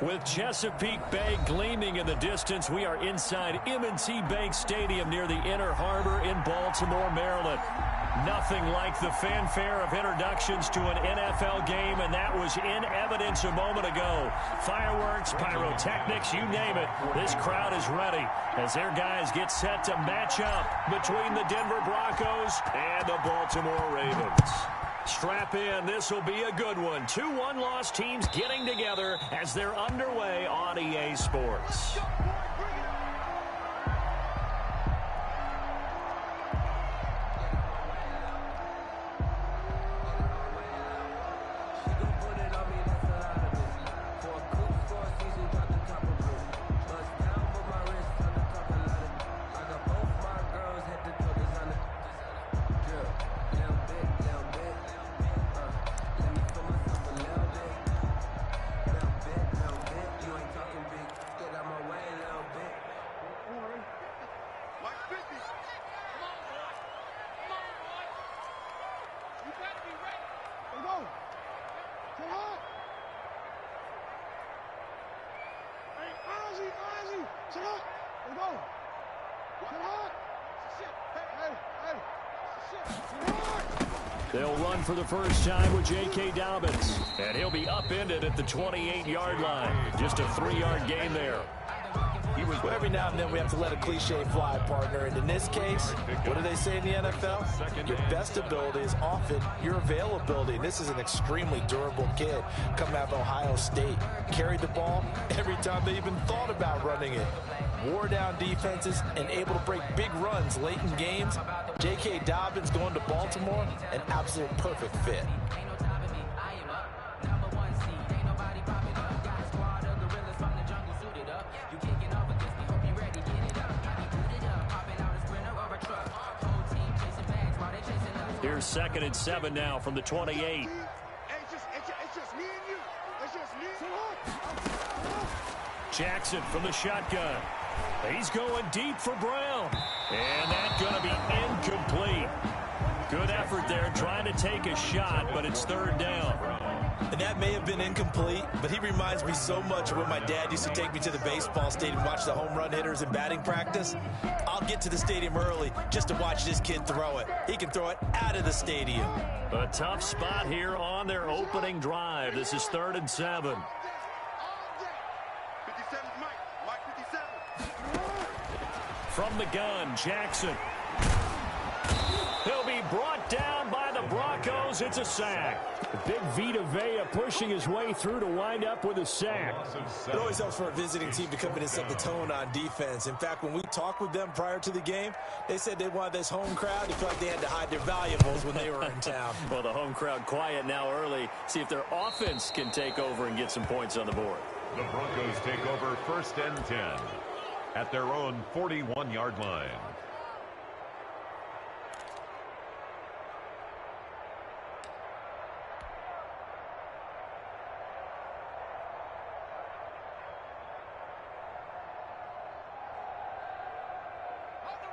With Chesapeake Bay gleaming in the distance, we are inside M&T Bank Stadium near the Inner Harbor in Baltimore, Maryland. Nothing like the fanfare of introductions to an NFL game, and that was in evidence a moment ago. Fireworks, pyrotechnics, you name it. This crowd is ready as their guys get set to match up between the Denver Broncos and the Baltimore Ravens. Strap in. This will be a good one. 2 one-loss teams getting together as they're underway on EA Sports. They'll run for the first time with J.K. Dobbins, and he'll be upended at the 28-yard line. Just a 3-yard gain there. Well, every now and then we have to let a cliche fly, partner. And in this case, what do they say in the NFL? Your best ability is often your availability. And this is an extremely durable kid coming out of Ohio State. Carried the ball every time they even thought about running it. Wore down defenses and able to break big runs late in games. J.K. Dobbins going to Baltimore, an absolute perfect fit. Here's 2nd and 7 now from the 28. Jackson from the shotgun. He's going deep for Brown. And that's going to be incomplete. Good effort there trying to take a shot, but it's 3rd down. And that may have been incomplete, but he reminds me so much of when my dad used to take me to the baseball stadium and watch the home run hitters in batting practice. I'll get to the stadium early just to watch this kid throw it. He can throw it out of the stadium. A tough spot here on their opening drive. This is 3rd and 7. From the gun, Jackson. He'll be brought down by the Broncos. It's a sack. Big Vita Vea pushing his way through to wind up with a sack. It always helps for a visiting team to come in and set the tone on defense. In fact, when we talked with them prior to the game, they said they wanted this home crowd. They felt like they had to hide their valuables when they were in town. Well, the home crowd quiet now early. See if their offense can take over and get some points on the board. The Broncos take over 1st and 10 at their own 41-yard line.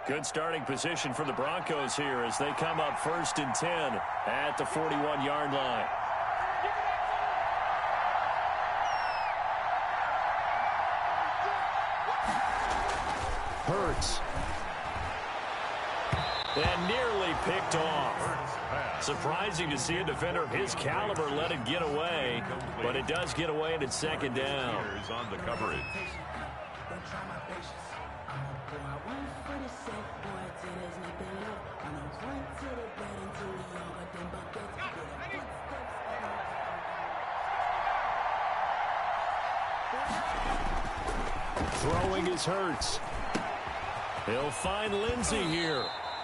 Good starting position for the Broncos here as they come up 1st and 10 at the 41-yard line. Hurts. And nearly picked off. Surprising to see a defender of his caliber let it get away, but it does get away and it's 2nd down. On the coverage. Throwing is Hurts. He'll find Lindsey here.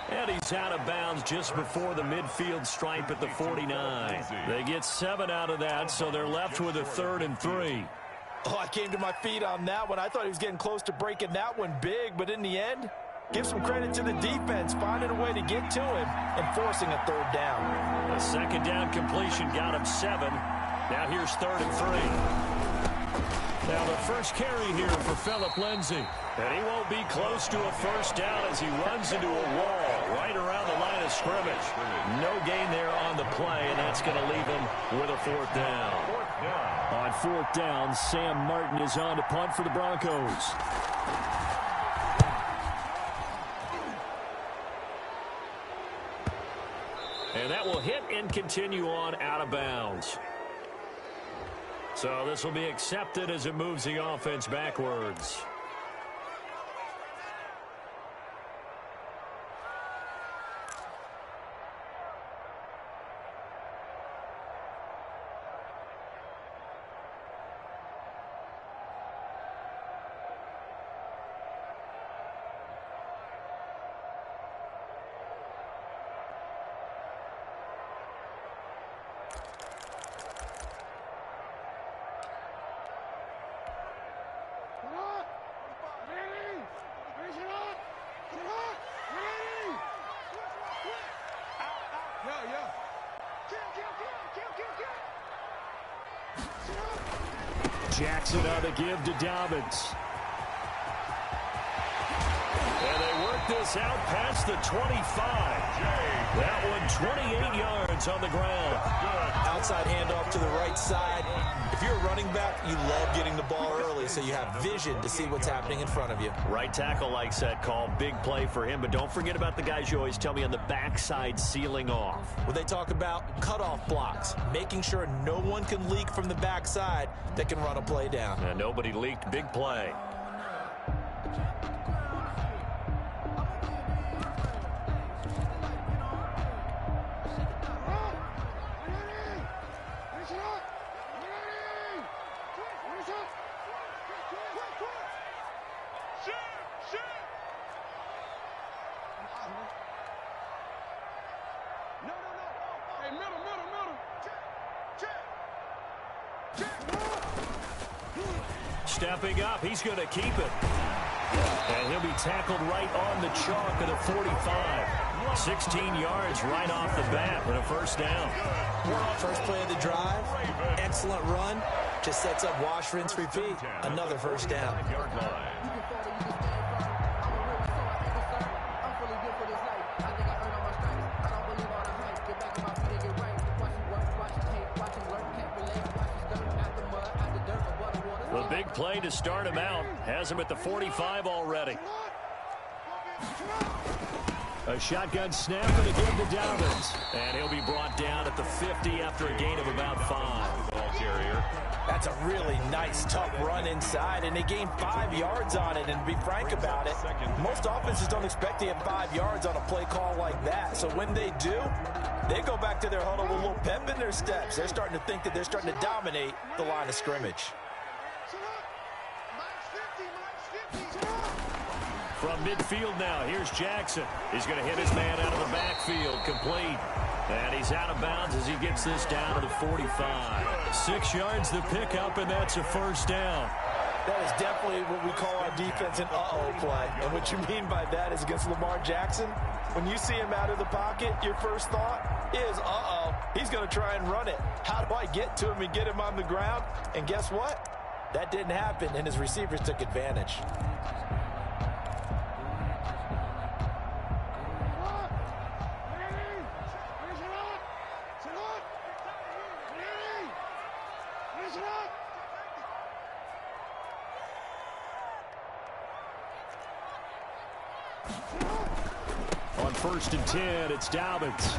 And he's out of bounds just before the midfield stripe at the 49. They get 7 out of that, so they're left with a 3rd and 3. Oh, I came to my feet on that one. I thought he was getting close to breaking that one big, but in the end, give some credit to the defense, finding a way to get to him and forcing a 3rd down. A 2nd down completion got him 7. Now here's 3rd and 3. Now the first carry here for Phillip Lindsay. And he won't be close to a first down as he runs into a wall right around the line of scrimmage. No gain there on the play, and that's going to leave him with a fourth down. On fourth down, Sam Martin is on to punt for the Broncos. And that will hit and continue on out of bounds. So this will be accepted as it moves the offense backwards. Jackson on the give to Dobbins. And they work this out past the 25. That one 28 yards on the ground. Outside handoff to the right side. If you're a running back, you love getting the ball early so you have vision to see what's happening in front of you. Right tackle likes that call. Big play for him. But don't forget about the guys you always tell me on the backside sealing off. Well, they talk about cutoff blocks, making sure no one can leak from the backside that can run a play down. And nobody leaked. Big play. Stepping up, he's going to keep it. And he'll be tackled right on the chalk of the 45. 16 yards right off the bat and a first down. First play of the drive, excellent run. Just sets up wash, rinse, repeat. Another first down. The big play to start him out has him at the 45 already. A shotgun snap and a give to Dobbins. And he'll be brought down at the 50 after a gain of about 5. Ball carrier. That's a really nice, tough run inside, and they gained 5 yards on it. And to be frank about it, most offenses don't expect to get 5 yards on a play call like that. So when they do, they go back to their huddle with a little pep in their steps. They're starting to think that they're starting to dominate the line of scrimmage. From midfield now, here's Jackson. He's going to hit his man out of the backfield, complete. And he's out of bounds as he gets this down to the 45. 6 yards the pickup, and that's a first down. That is definitely what we call our defense an uh-oh play. And what you mean by that is against Lamar Jackson, when you see him out of the pocket, your first thought is, uh-oh, he's going to try and run it. How do I get to him and get him on the ground? And guess what? That didn't happen, and his receivers took advantage. On 1st and 10, it's Dobbins.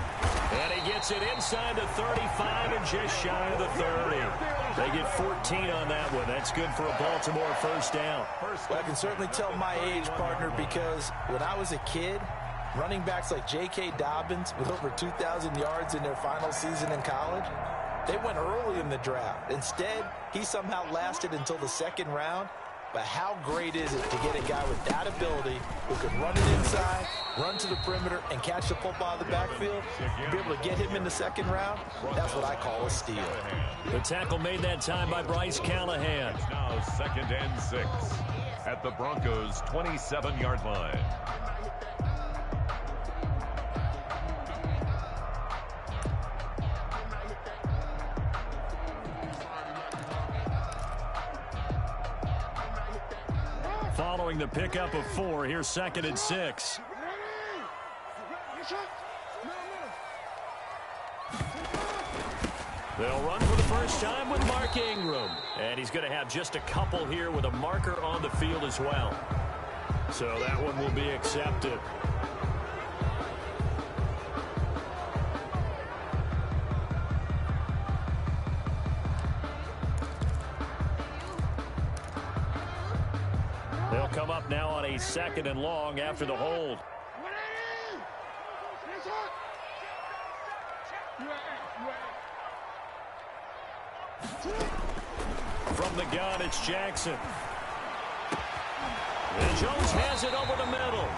And he gets it inside the 35 and just shy of the 30. They get 14 on that one. That's good for a Baltimore first down. Well, I can certainly tell my age, partner, because when I was a kid, running backs like J.K. Dobbins with over 2,000 yards in their final season in college, they went early in the draft. Instead, he somehow lasted until the 2nd round. But how great is it to get a guy with that ability who can run it inside, run to the perimeter, and catch the football out of the backfield? Be able to get him in the 2nd round, that's what I call a steal. The tackle made that time by Bryce Callahan. Now 2nd and 6 at the Broncos' 27-yard line. following the pickup of 4. Here's 2nd and 6. They'll run for the first time with Mark Ingram. And he's going to have just a couple here with a marker on the field as well. So that one will be accepted. They'll come up now on a 2nd and long after the hold. From the gun, it's Jackson. And Jones has it over the middle.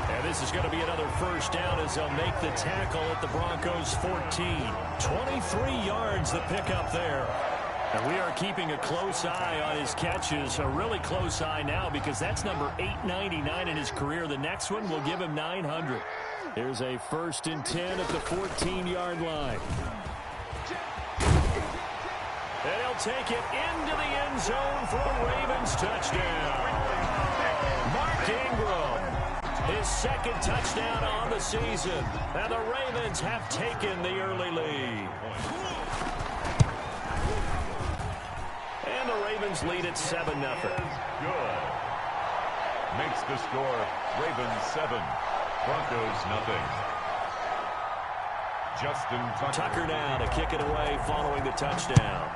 And this is going to be another first down as they'll make the tackle at the Broncos 14. 23 yards the pickup there. And we are keeping a close eye on his catches, a really close eye now because that's number 899 in his career. The next one will give him 900. Here's a 1st and 10 at the 14-yard line. And he'll take it into the end zone for a Ravens touchdown. Mark Ingram, his 2nd touchdown on the season. And the Ravens have taken the early lead. And the Ravens lead at 7-0. Good. Makes the score Ravens 7, Broncos nothing. Justin Tucker now to kick it away following the touchdown.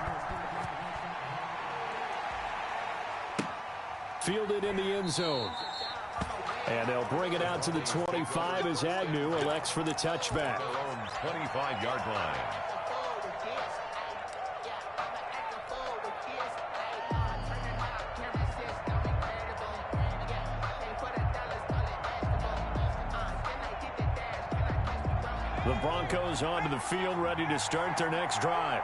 Fielded in the end zone. And they'll bring it out to the 25 as Agnew elects for the touchback. 25-yard line. The Broncos onto the field, ready to start their next drive.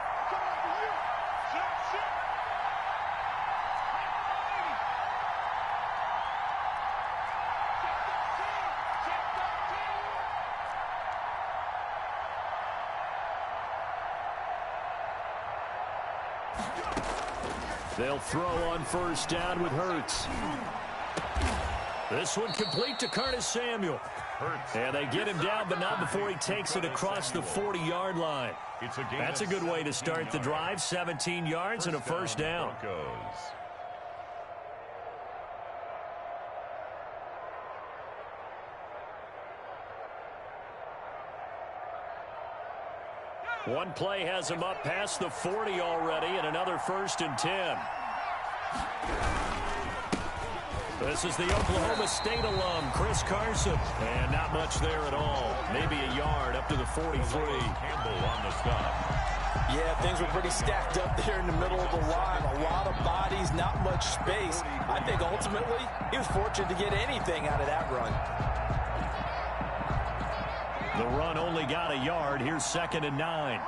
They'll throw on first down with Hurts. This one complete to Curtis Samuel. And they get him down, but not before he takes it across the 40-yard line. That's a good way to start the drive. 17 yards and a first down. One play has him up past the 40 already, and another 1st and 10. This is the Oklahoma State alum, Chris Carson. And not much there at all. Maybe a yard up to the 43. Campbell on the stop. Yeah, things were pretty stacked up there in the middle of the line. A lot of bodies, not much space. I think ultimately he was fortunate to get anything out of that run. The run only got a yard. Here's 2nd and 9.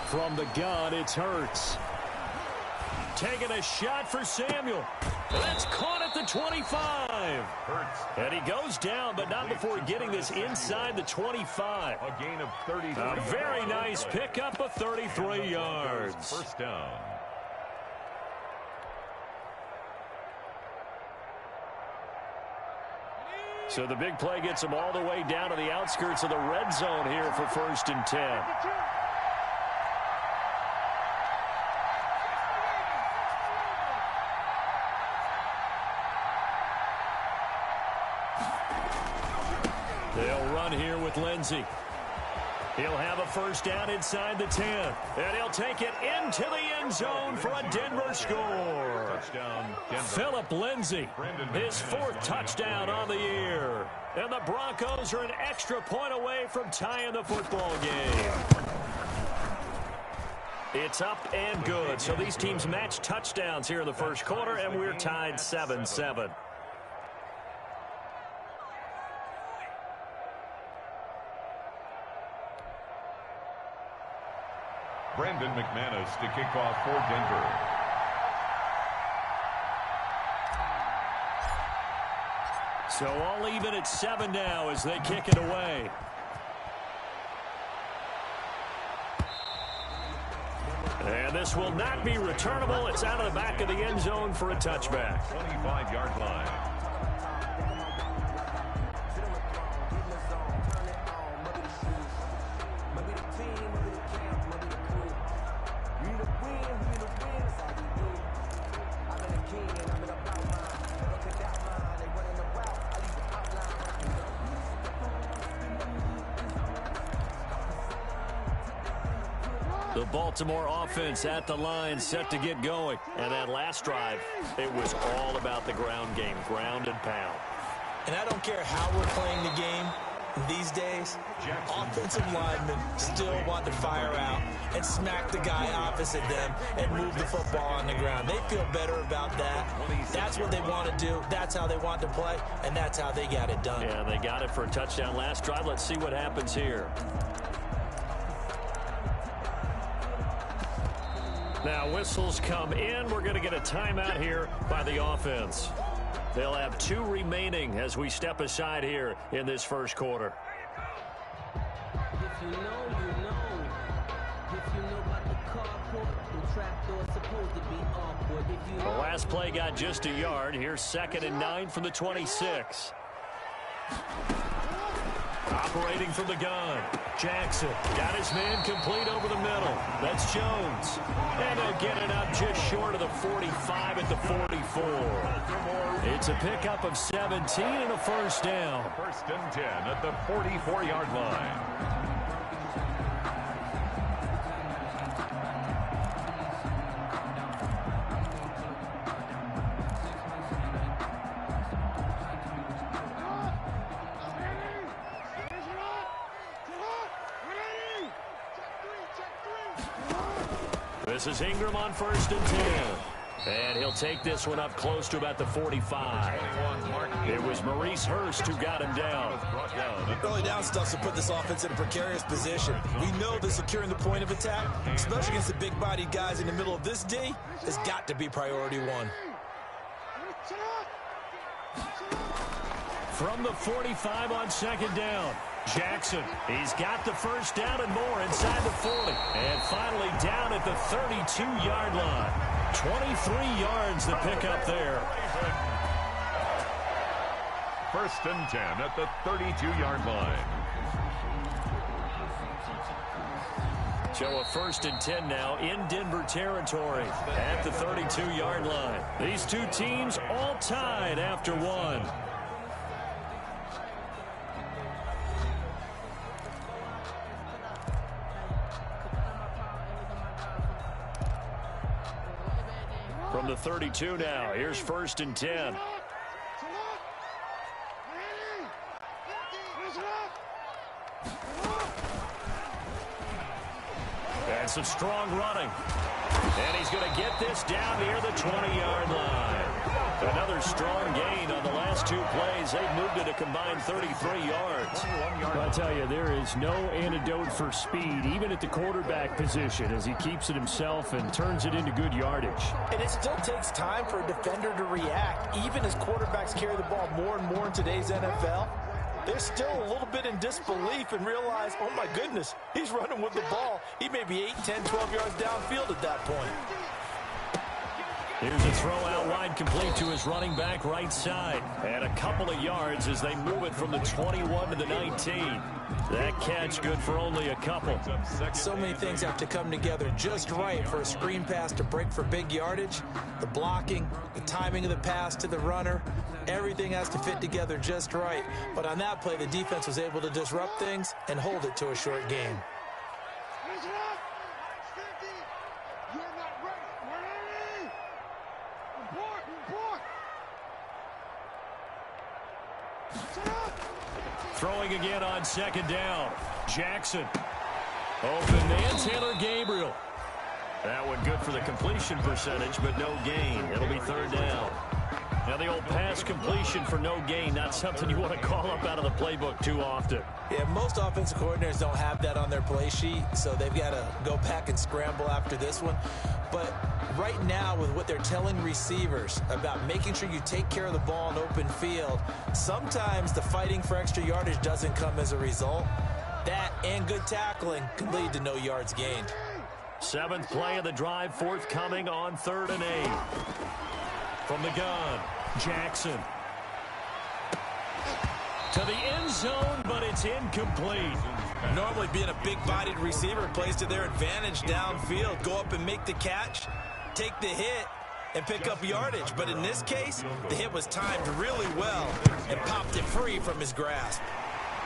From the gun, it's Hurts. Taking a shot for Samuel. That's caught at the 25. Hurts. And he goes down, but not before getting this inside the 25. A gain of 33. A very nice pickup of 33 yards. First down. So the big play gets him all the way down to the outskirts of the red zone here for 1st and 10. They'll run here with Lindsey. He'll have a first down inside the 10. And he'll take it into the end zone for a Denver score. Touchdown, Denver. Philip Lindsey, his 4th touchdown on the year. And the Broncos are an extra point away from tying the football game. It's up and good. So these teams match touchdowns here in the first quarter, and we're tied 7-7. Brandon McManus to kick off for Denver. So all even at 7 now as they kick it away. And this will not be returnable. It's out of the back of the end zone for a touchback. 25-yard line. The Baltimore offense at the line, set to get going. And that last drive, it was all about the ground game, ground and pound. And I don't care how we're playing the game these days, offensive linemen still want to fire out and smack the guy opposite them and move the football on the ground. They feel better about that. That's what they want to do. That's how they want to play, and that's how they got it done. Yeah, they got it for a touchdown last drive. Let's see what happens here. Now whistles come in. We're going to get a timeout here by the offense. They'll have 2 remaining as we step aside here in this first quarter. If you know, you know. If you know about the carport, the trap door's supposed to be awkward. If you The know, last play got just a yard. Here's 2nd and 9 from the 26. Operating from the gun. Jackson got his man complete over the middle. That's Jones. And they'll get it up just short of the 45 at the 44. It's a pickup of 17 and a first down. 1st and 10 at the 44-yard line. This is Ingram on 1st and 10. And he'll take this one up close to about the 45. It was Maurice Hurst who got him down. Early down stuff to put this offense in a precarious position. We know that securing the point of attack, especially against the big-bodied guys in the middle of this D, has got to be priority 1. From the 45 on 2nd down. Jackson, he's got the first down and more inside the 40. And finally down at the 32-yard line. 23 yards the pickup there. 1st and 10 at the 32-yard line. So a 1st and 10 now in Denver territory at the 32-yard line. These 2 teams all tied after 1. From the 32 now, here's 1st and 10. And some strong running. And he's going to get this down near the 20-yard line. Another strong gain on the last 2 plays. They've moved it a combined 33 yards. I'll tell you, there is no antidote for speed, even at the quarterback position, as he keeps it himself and turns it into good yardage. And it still takes time for a defender to react, even as quarterbacks carry the ball more and more in today's NFL. They're still a little bit in disbelief and realize, oh my goodness, he's running with the ball. He may be 8, 10, 12 yards downfield at that point. Here's a throw out wide complete to his running back right side. And a couple of yards as they move it from the 21 to the 19. That catch good for only a couple. So many things have to come together just right for a screen pass to break for big yardage. The blocking, the timing of the pass to the runner, everything has to fit together just right. But on that play, the defense was able to disrupt things and hold it to a short game. Throwing again on 2nd down. Jackson. Open man, Taylor Gabriel. That one good for the completion percentage, but no gain. It'll be 3rd down. Now the old pass completion for no gain, not something you want to call up out of the playbook too often. Yeah, most offensive coordinators don't have that on their play sheet, so they've got to go back and scramble after this one. But right now, with what they're telling receivers about making sure you take care of the ball in open field, sometimes the fighting for extra yardage doesn't come as a result. That and good tackling could lead to no yards gained. Seventh play of the drive, forthcoming on 3rd and 8. From the gun, Jackson. To the end zone, but it's incomplete. Normally being a big-bodied receiver plays to their advantage downfield. Go up and make the catch, take the hit, and pick up yardage. But in this case, the hit was timed really well and popped it free from his grasp.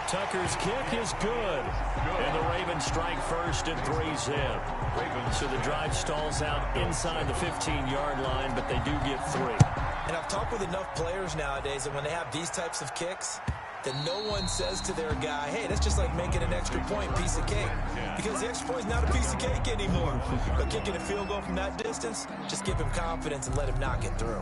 Tucker's kick is good. And the Ravens strike first and 3's in. So the drive stalls out inside the 15-yard line, but they do get 3. And I've talked with enough players nowadays that when they have these types of kicks, that no one says to their guy, hey, that's just like making an extra point, piece of cake. Because the extra point is not a piece of cake anymore. But kicking a field goal from that distance, just give him confidence and let him knock it through.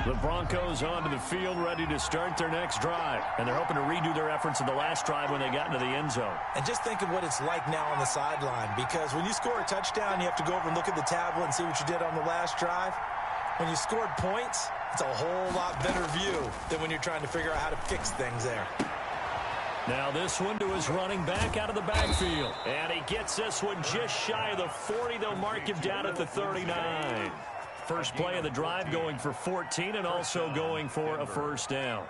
The Broncos onto the field, ready to start their next drive. And they're hoping to redo their efforts in the last drive when they got into the end zone. And just think of what it's like now on the sideline, because when you score a touchdown, you have to go over and look at the tablet and see what you did on the last drive. When you scored points, it's a whole lot better view than when you're trying to figure out how to fix things there. Now this one to his running back out of the backfield. And he gets this one just shy of the 40. They'll mark him down at the 39. First play of the drive going for 14 and also going for a first down.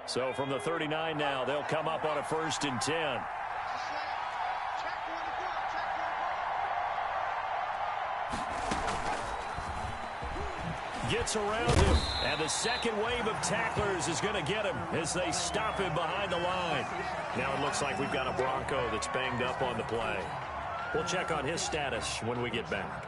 So from the 39 now, they'll come up on a 1st and 10. Gets around him, and the second wave of tacklers is going to get him as they stop him behind the line. Now it looks like we've got a Bronco that's banged up on the play. We'll check on his status when we get back.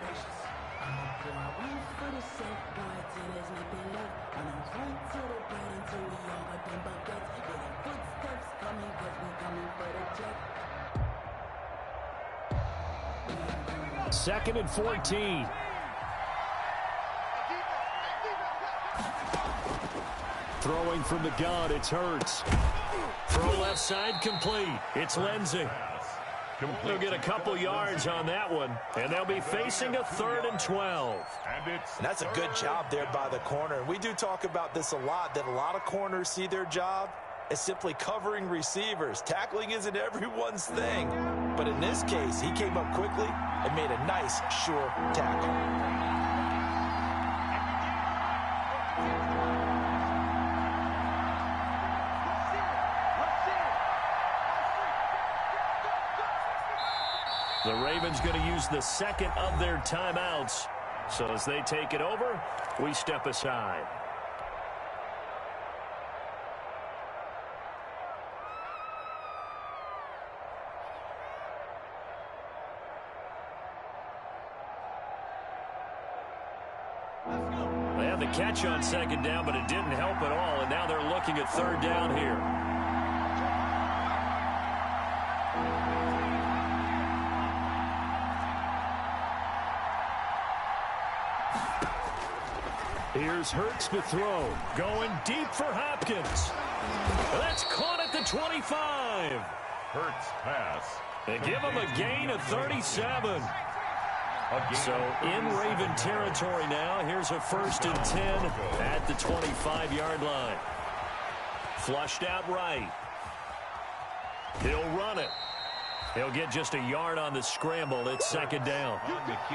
Second and 14. Throwing from the gun, it's Hurts. Throw left side complete. It's Lindsey. They'll get a couple yards on that one, and they'll be facing a 3rd and 12. And that's a good job there by the corner. And we do talk about this a lot, that a lot of corners see their job as simply covering receivers. Tackling isn't everyone's thing. But in this case, he came up quickly and made a nice, sure tackle. The Ravens going to use the second of their timeouts. So as they take it over, we step aside. They had the catch on 2nd down, but it didn't help at all. And now they're looking at 3rd down here. Here's Hurts to throw. Going deep for Hopkins. That's caught at the 25. Hurts pass. They give him a gain of 37. So in Raven territory now. Here's a 1st and 10 at the 25-yard line. Flushed out right. He'll run it. He'll get just a yard on the scramble. It's 2nd down.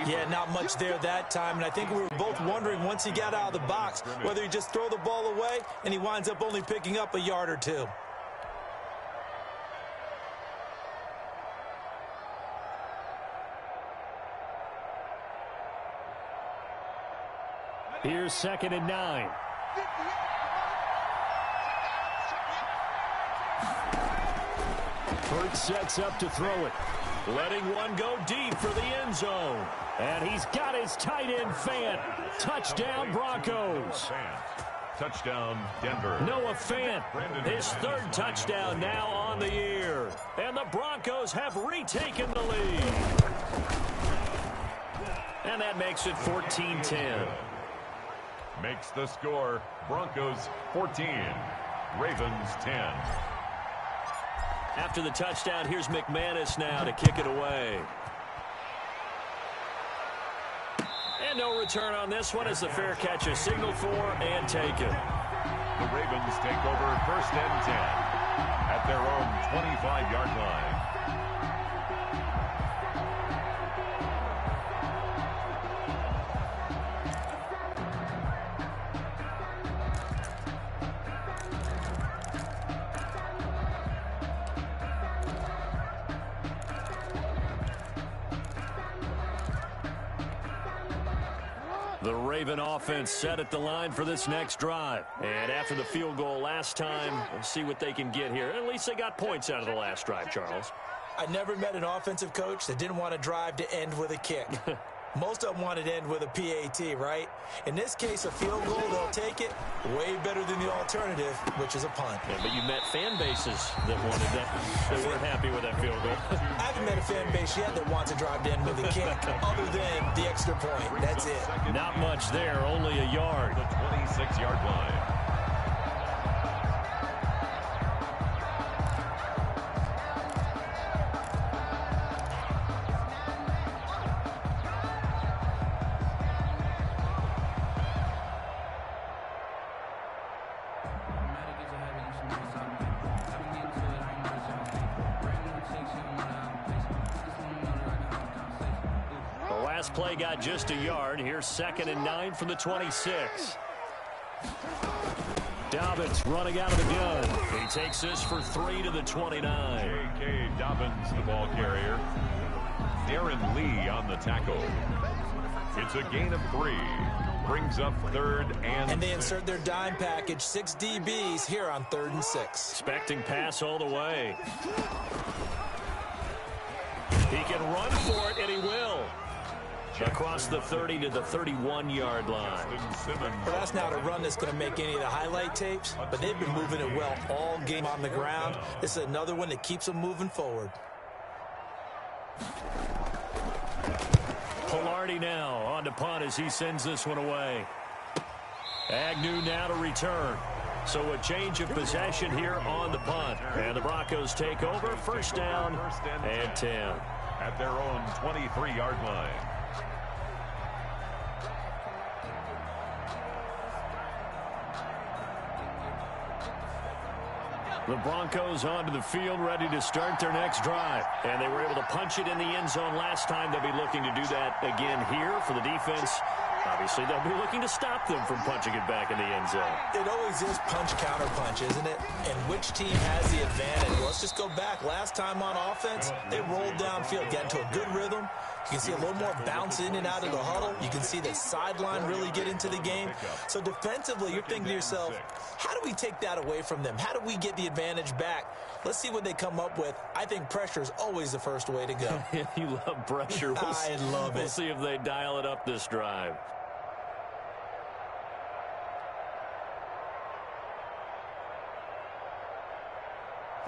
Yeah, not much there that time. And I think we were both wondering once he got out of the box whether he just throw the ball away and he winds up only picking up a yard or two. Here's 2nd and 9. Hurts sets up to throw it. Letting one go deep for the end zone. And he's got his tight end fan. Touchdown, Broncos. Touchdown, Denver. Noah Fant, his third touchdown now on the year. And the Broncos have retaken the lead. And that makes it 14-10. Makes the score Broncos 14, Ravens 10. After the touchdown, here's McManus now to kick it away. And no return on this one as the fair catch is signaled for and taken. The Ravens take over first and 10 at their own 25-yard line. The Raven offense set at the line for this next drive. And after the field goal last time, we'll see what they can get here. At least they got points out of the last drive, Charles. I never met an offensive coach that didn't want to drive to end with a kick. Most of them wanted to end with a PAT, right? In this case, a field goal, they'll take it. Way better than the alternative, which is a punt. Yeah, but you met fan bases that wanted that. They weren't happy with that field goal. I haven't met a fan base yet that wants to drive to end with a kick, other than the extra point. That's it. Not much there, only a yard. The 26-yard line. Last play got just a yard. Here's 2nd and 9 from the 26. Dobbins running out of the gun. He takes this for 3 to the 29. J.K. Dobbins, the ball carrier. Darren Lee on the tackle. It's a gain of 3. Brings up 3rd and they insert their dime package. 6 DBs here on 3rd and 6. Expecting pass all the way. He can run for it, and he will. Across the 30 to the 31-yard line. Well, that's not a run that's going to make any of the highlight tapes, but they've been moving it well all game on the ground. This is another one that keeps them moving forward. Polardi now on to punt as he sends this one away. Agnew now to return. So a change of possession here on the punt. And the Broncos take over. First down and 10. At their own 23-yard line. The Broncos onto the field, ready to start their next drive. And they were able to punch it in the end zone last time. They'll be looking to do that again here for the defense. Obviously, they'll be looking to stop them from punching it back in the end zone. It always is punch-counter-punch, isn't it? And which team has the advantage? Well, let's just go back. Last time on offense, they rolled downfield, got into a good rhythm. You can see a little more bounce in and out of the huddle. You can see the sideline really get into the game. So defensively, you're thinking to yourself, how do we take that away from them? How do we get the advantage back? Let's see what they come up with. I think pressure is always the first way to go. You love pressure. I love it. We'll see if they dial it up this drive.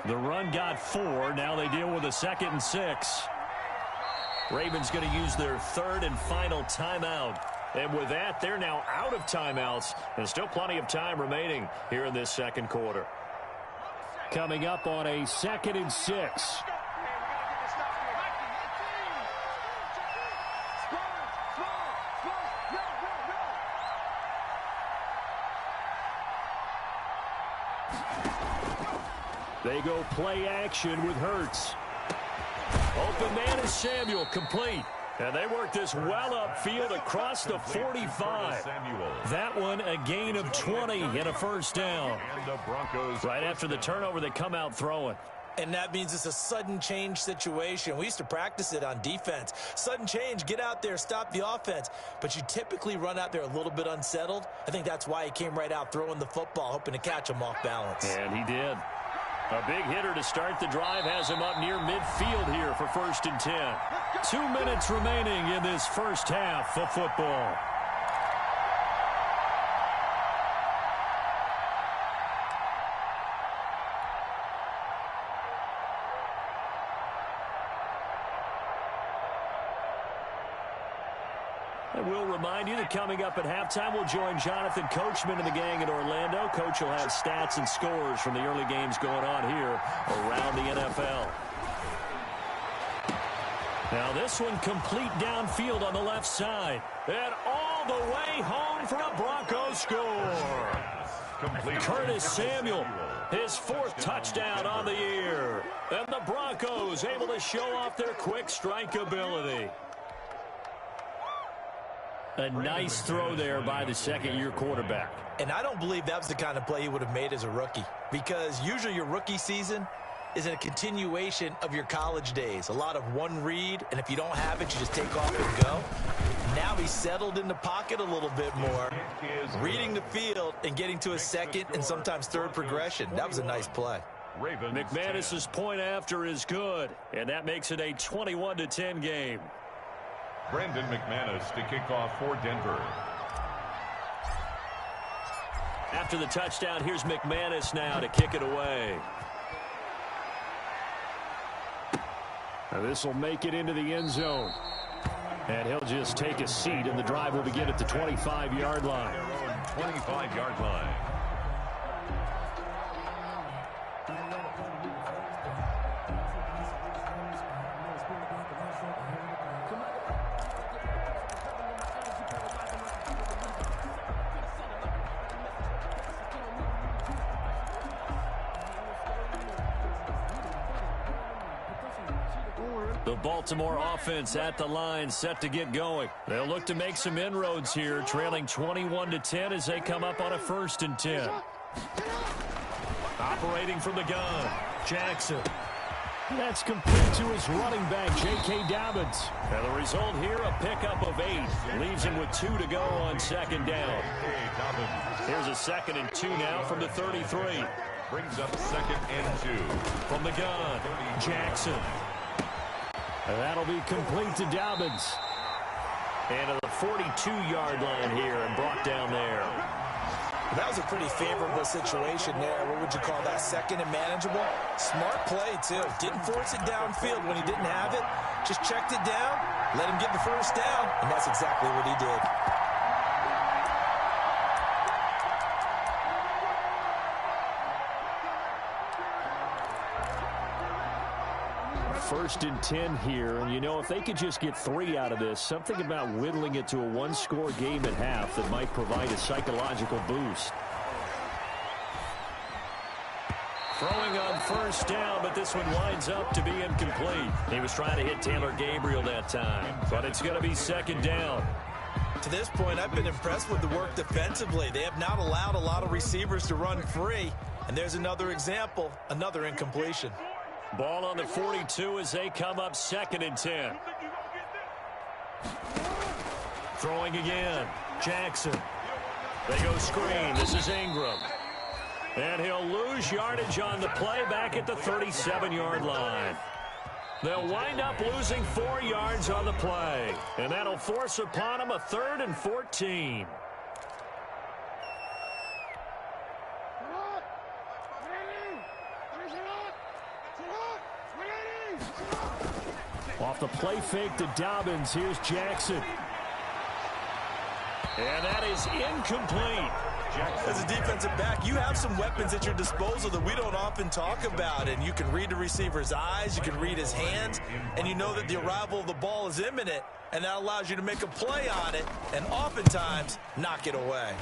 The run got 4. Now they deal with a 2nd and 6. Ravens going to use their 3rd and final timeout. And with that, they're now out of timeouts. And still plenty of time remaining here in this second quarter. Coming up on a 2nd and 6. They go play action with Hurts. Open man is Samuel, complete. And they work this well upfield across the 45. That one a gain of 20 and a first down. Right after the turnover, they come out throwing. And that means it's a sudden change situation. We used to practice it on defense. Sudden change, get out there, stop the offense. But you typically run out there a little bit unsettled. I think that's why he came right out throwing the football, hoping to catch him off balance. And he did. A big hitter to start the drive has him up near midfield here for 1st and 10. 2 minutes remaining in this first half of football. And we'll remind you that coming up at halftime, we'll join Jonathan Coachman and the gang in Orlando. Coach will have stats and scores from the early games going on here around the NFL. Now this one complete downfield on the left side. And all the way home for a Broncos score. Curtis Samuel, his 4th touchdown on the year. And the Broncos able to show off their quick strike ability. A nice throw there by the second-year quarterback. And I don't believe that was the kind of play he would have made as a rookie, because usually your rookie season is a continuation of your college days. A lot of one read, and if you don't have it, you just take off and go. Now he's settled in the pocket a little bit more, reading the field and getting to a second and sometimes third progression. That was a nice play. McManus's point after is good, and that makes it a 21-10 game. Brandon McManus to kick off for Denver. After the touchdown, here's McManus now to kick it away. Now this will make it into the end zone. And he'll just take a seat, and the drive will begin at the 25-yard line. 25-yard line. The Baltimore offense at the line, set to get going. They'll look to make some inroads here, trailing 21-10 as they come up on a 1st and 10. Operating from the gun, Jackson. That's complete to his running back, J.K. Dobbins. And the result here, a pickup of 8. Leaves him with 2 to go on 2nd down. Here's a 2nd and 2 now from the 33. Brings up 2nd and 2. From the gun, Jackson. That'll be complete to Dobbins. And to the 42-yard line here and brought down there. That was a pretty favorable situation there. What would you call that? 2nd and manageable? Smart play, too. Didn't force it downfield when he didn't have it. Just checked it down, let him get the 1st down, and that's exactly what he did. First and 10 here, and you know, if they could just get 3 out of this, something about whittling it to a 1-score game at half that might provide a psychological boost. Throwing on 1st down, but this one winds up to be incomplete. He was trying to hit Taylor Gabriel that time, but it's going to be 2nd down. To this point, I've been impressed with the work defensively. They have not allowed a lot of receivers to run free, and there's another example, another incompletion. Ball on the 42 as they come up 2nd and 10. Throwing again, Jackson. They go screen. This is Ingram. And he'll lose yardage on the play back at the 37-yard line. They'll wind up losing 4 yards on the play. And that'll force upon them a 3rd and 14. Off the play fake to Dobbins, here's Jackson. And that is incomplete. As a defensive back, you have some weapons at your disposal that we don't often talk about, and you can read the receiver's eyes, you can read his hands, and you know that the arrival of the ball is imminent, and that allows you to make a play on it and oftentimes knock it away.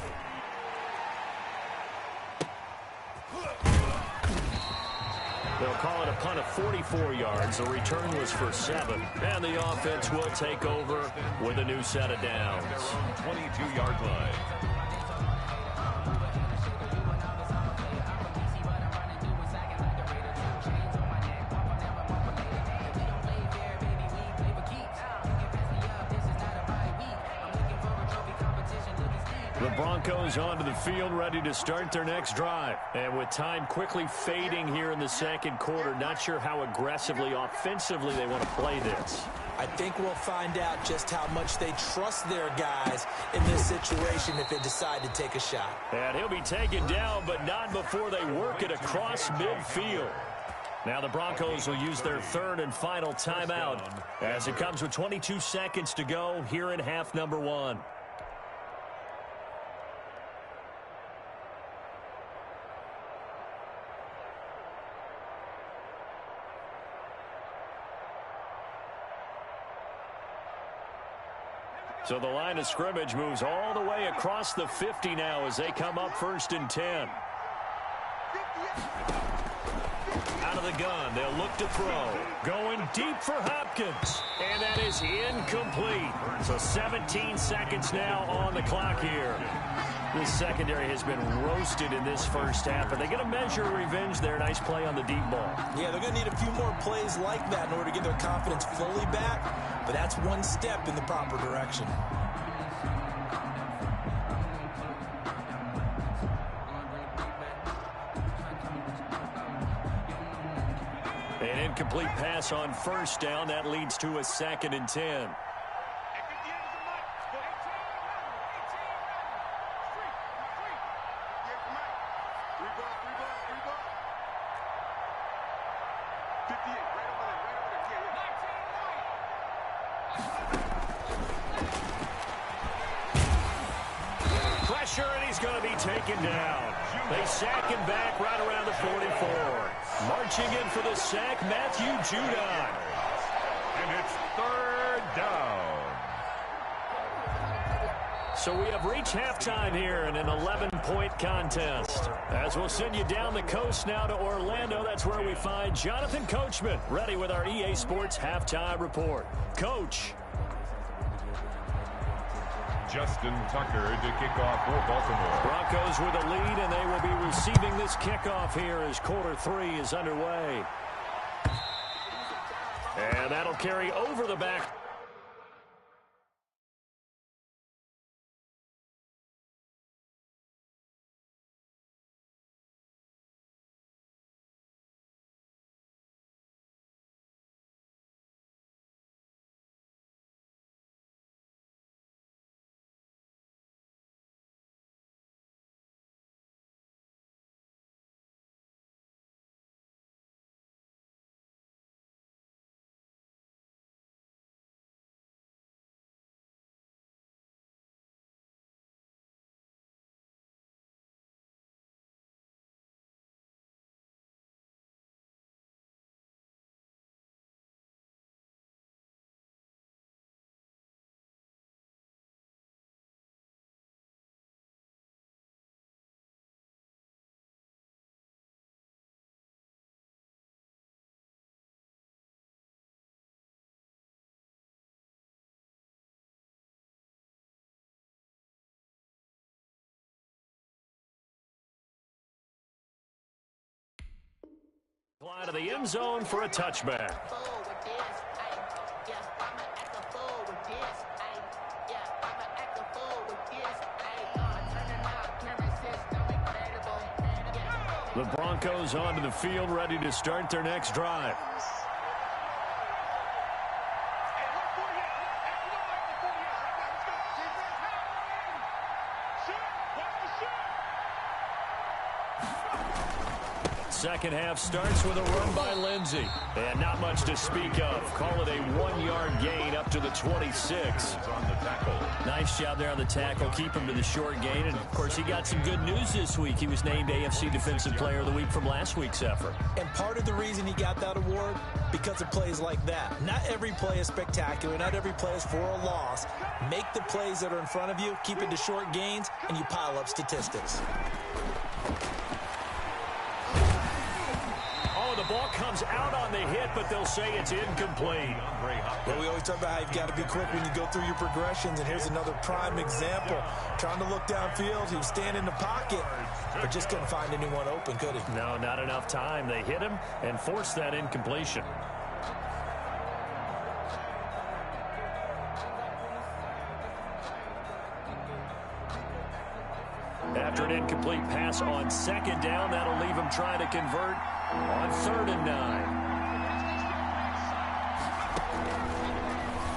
They'll call it a punt of 44 yards. The return was for 7. And the offense will take over with a new set of downs. 22-yard line. The Broncos onto the field, ready to start their next drive. And with time quickly fading here in the 2nd quarter, not sure how aggressively, offensively they want to play this. I think we'll find out just how much they trust their guys in this situation if they decide to take a shot. And he'll be taken down, but not before they work it across midfield. Now the Broncos will use their third and final timeout as it comes with 22 seconds to go here in half number 1. So the line of scrimmage moves all the way across the 50 now as they come up 1st and 10. Out of the gun, they'll look to throw. Going deep for Hopkins. And that is incomplete. So 17 seconds now on the clock here. This secondary has been roasted in this first half. Are they going to measure revenge there? Nice play on the deep ball. Yeah, they're going to need a few more plays like that in order to get their confidence fully back. But that's one step in the proper direction. An incomplete pass on 1st down. That leads to a 2nd and 10. Pressure, and he's going to be taken down. They sack him back right around the 44. Marching in for the sack, Matthew Judon. And it's 3rd down. So we have reached halftime here in an 11-point contest. As we'll send you down the coast now to Orlando, that's where we find Jonathan Coachman, ready with our EA Sports Halftime Report. Coach. Justin Tucker to kick off for Baltimore. Broncos with a lead, and they will be receiving this kickoff here as quarter 3 is underway. And that'll carry over the back. Fly to the end zone for a touchback. The Broncos onto the field, ready to start their next drive. Second half starts with a run by Lindsey. And not much to speak of. Call it a 1-yard gain up to the 26. On the tackle. Nice job there on the tackle. Keep him to the short gain. And, of course, he got some good news this week. He was named AFC Defensive Player of the Week from last week's effort. And part of the reason he got that award, because of plays like that. Not every play is spectacular. Not every play is for a loss. Make the plays that are in front of you, keep it to short gains, and you pile up statistics. The ball comes out on the hit, but they'll say it's incomplete. Well, we always talk about how you've got to be quick when you go through your progressions, and here's another prime example. Trying to look downfield, he was standing in the pocket, but just couldn't find anyone open, could he? No, not enough time. They hit him and forced that incompletion. After an incomplete pass on second down, that'll leave him trying to convert on 3rd and 9.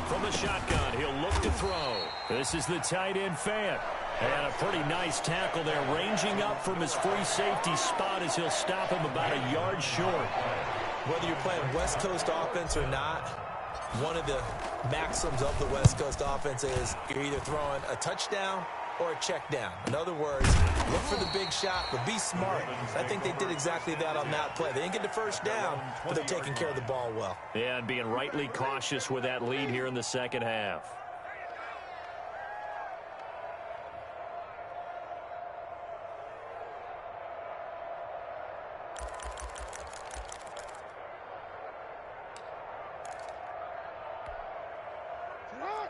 From the shotgun, he'll look to throw. This is the tight end Fant. And a pretty nice tackle there, ranging up from his free safety spot as he'll stop him about a yard short. Whether you're playing West Coast offense or not, one of the maxims of the West Coast offense is you're either throwing a touchdown or a check down. In other words, look for the big shot, but be smart. I think they did exactly that on that play. They didn't get the first down, but they're taking care of the ball well. Yeah, and being rightly cautious with that lead here in the second half.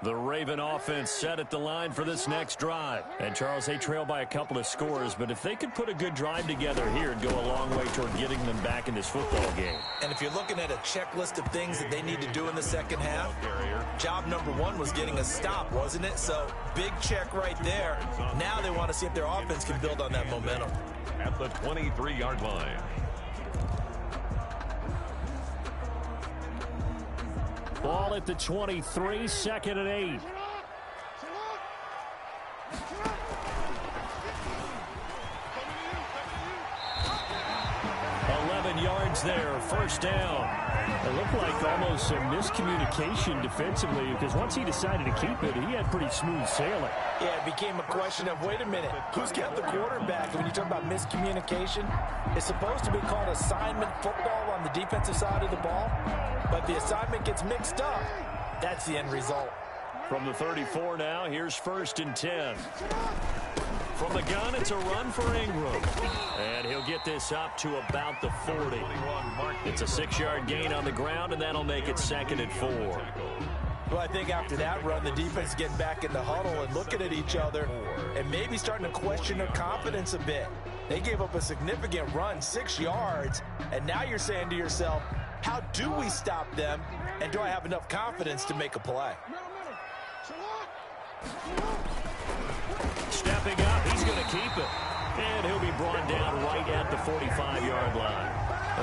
The Raven offense set at the line for this next drive. And, Charles, they trail by a couple of scores, but if they could put a good drive together here, it'd go a long way toward getting them back in this football game. And if you're looking at a checklist of things that they need to do in the second half, job number one was getting a stop, wasn't it? So, big check right there. Now they want to see if their offense can build on that momentum. At the 23-yard line. Ball at the 23, 2nd and 8. 11 yards there, first down. It looked like almost a miscommunication defensively because once he decided to keep it, he had pretty smooth sailing. Yeah, it became a question of, wait a minute, who's got the quarterback? And when you talk about miscommunication, it's supposed to be called assignment football on the defensive side of the ball. But the assignment gets mixed up. That's the end result. From the 34 now, here's 1st and 10. From the gun, it's a run for Ingram. And he'll get this up to about the 40. It's a 6-yard gain on the ground, and that'll make it 2nd and 4. Well, I think after that run, the defense getting back in the huddle and looking at each other and maybe starting to question their confidence a bit. They gave up a significant run, 6 yards, and now you're saying to yourself, how do we stop them, and do I have enough confidence to make a play? Stepping up, he's going to keep it. And he'll be brought down right at the 45-yard line.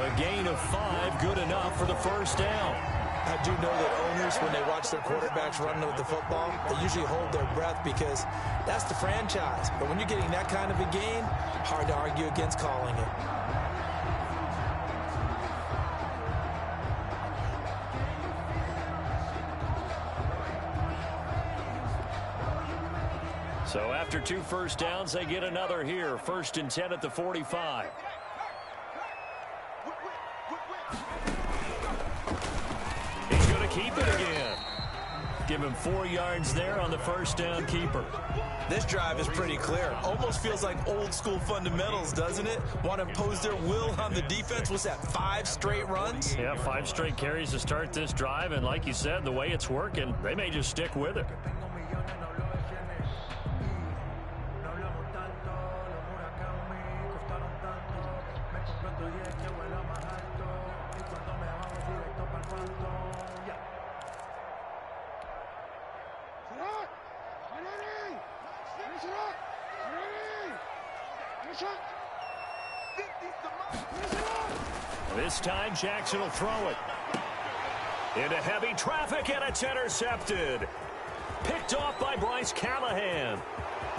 A gain of 5, good enough for the first down. I do know that owners, when they watch their quarterbacks running with the football, they usually hold their breath because that's the franchise. But when you're getting that kind of a gain, hard to argue against calling it. So after 2 first downs, they get another here. 1st and 10 at the 45. He's going to keep it again. Give him 4 yards there on the first down keeper. This drive is pretty clear. Almost feels like old school fundamentals, doesn't it? Want to impose their will on the defense. What's that, 5 straight runs? Yeah, 5 straight carries to start this drive. And like you said, the way it's working, they may just stick with it. This time, Jackson will throw it. Into heavy traffic, and it's intercepted. Picked off by Bryce Callahan.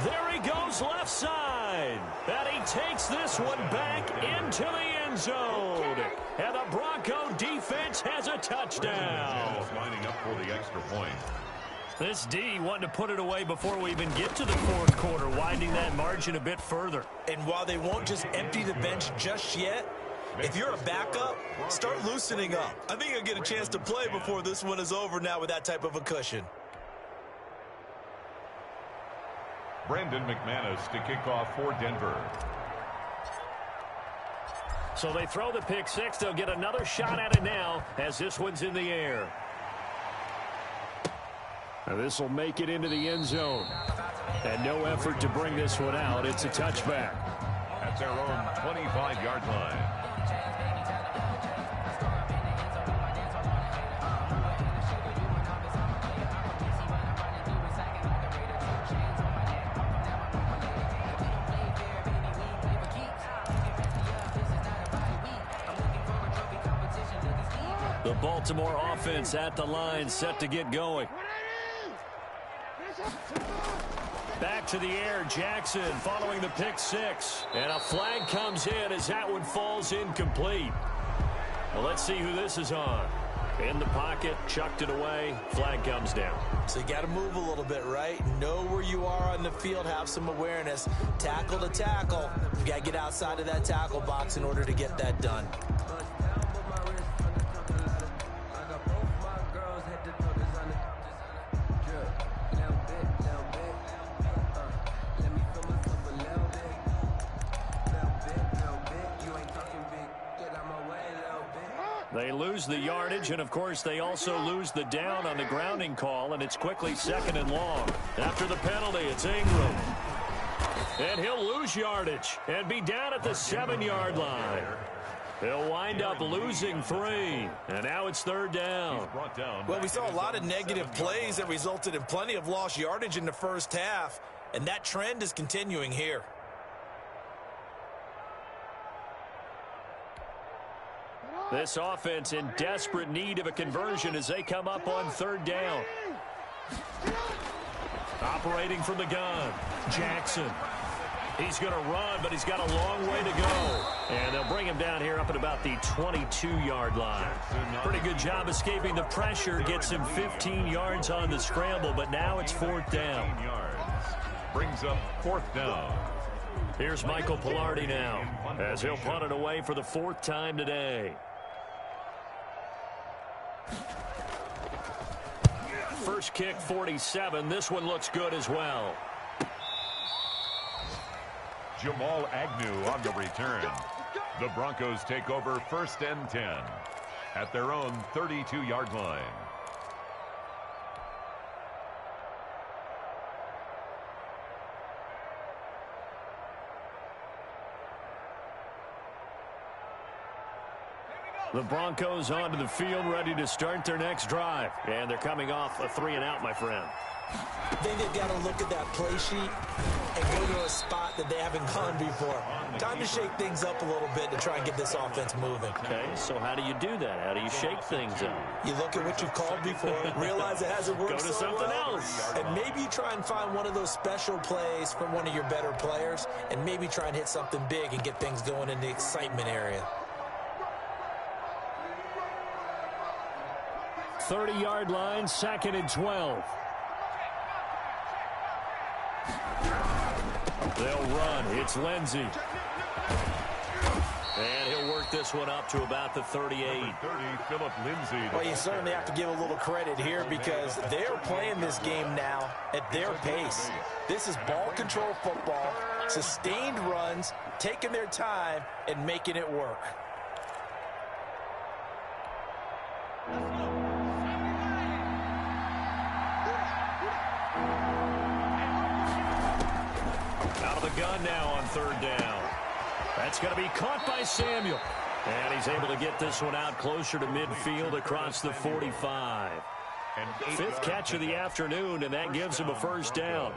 There he goes left side. And he takes this one back into the end zone. And the Bronco defense has a touchdown. Lining up for the extra point. This D wanted to put it away before we even get to the 4th quarter, widening that margin a bit further. And while they won't just empty the bench just yet, if you're a backup, start loosening up. I think you'll get a chance to play before this one is over now with that type of a cushion. Brandon McManus to kick off for Denver. So they throw the pick 6. They'll get another shot at it now as this one's in the air. Now this will make it into the end zone. And no effort to bring this one out. It's a touchback. At their own 25-yard line. The Baltimore offense at the line, set to get going. Back to the air, Jackson following the pick 6. And a flag comes in as that one falls incomplete. Well, let's see who this is on. In the pocket, chucked it away, flag comes down. So you got to move a little bit, right? Know where you are on the field, have some awareness. Tackle to tackle. You got to get outside of that tackle box in order to get that done. They lose the yardage, and, of course, they also lose the down on the grounding call, and it's quickly 2nd and long. After the penalty, it's Ingram. And he'll lose yardage and be down at the 7-yard line. He'll wind up losing 3, and now it's 3rd down. Well, we saw a lot of negative plays that resulted in plenty of lost yardage in the first half, and that trend is continuing here. This offense in desperate need of a conversion as they come up on 3rd down. Operating from the gun, Jackson. He's going to run, but he's got a long way to go. And they'll bring him down here up at about the 22-yard line. Pretty good job escaping the pressure. Gets him 15 yards on the scramble, but now it's 4th down. Brings up 4th down. Here's Michael Pilardi now as he'll punt it away for the 4th time today. First kick, 47. This one looks good as well. Jamal Agnew on the return. The Broncos take over 1st and 10 at their own 32-yard line. The Broncos onto the field, ready to start their next drive. And they're coming off a 3-and-out, my friend. I think they've got to look at that play sheet and go to a spot that they haven't gone before. Time to shake things up a little bit to try and get this offense moving. Okay, so how do you do that? How do you shake things up? You look at what you've called before, realize it hasn't worked. Go to so something well, else. and maybe you try and find one of those special plays from one of your better players, and maybe try and hit something big and get things going in the excitement area. 30-yard line, 2nd and 12. They'll run. It's Lindsey. And he'll work this one up to about the 38. 30, Philip Lindsay. Well, you certainly have to give a little credit here because they're playing this game now at their pace. This is ball control football, sustained runs, taking their time, and making it work. Out of the gun now on 3rd down. That's going to be caught by Samuel. And he's able to get this one out closer to midfield across the 45. 5th catch of the afternoon, and that gives him a 1st down.